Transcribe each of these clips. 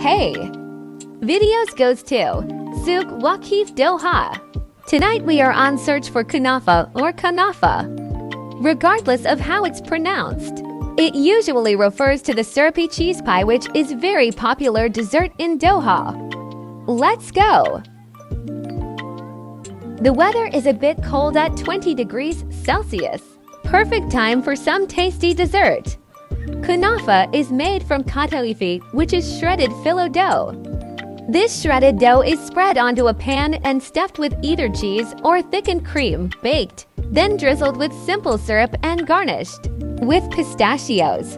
Hey! Videos goes to Souq Waqif DOHA. Tonight we are on search for Kunafa or Kunafa. Regardless of how it's pronounced, it usually refers to the syrupy cheese pie, which is very popular dessert in Doha. Let's go! The weather is a bit cold at 20 degrees Celsius. Perfect time for some tasty dessert. Kunafa is made from kataifi, which is shredded phyllo dough. This shredded dough is spread onto a pan and stuffed with either cheese or thickened cream, baked, then drizzled with simple syrup and garnished with pistachios.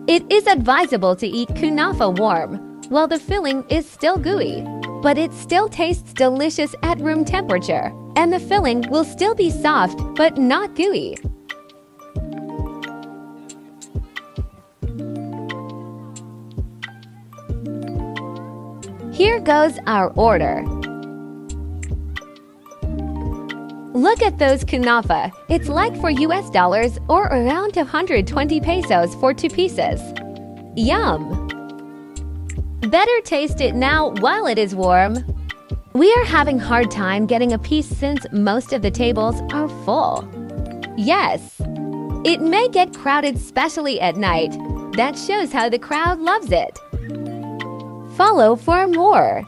It is advisable to eat kunafa warm, while the filling is still gooey, but it still tastes delicious at room temperature, and the filling will still be soft but not gooey. Here goes our order. Look at those kunafa. It's like for US dollars or around 120 pesos for 2 pieces. Yum! Better taste it now while it is warm. We are having hard time getting a piece since most of the tables are full. Yes, it may get crowded, especially at night. That shows how the crowd loves it. Follow for more.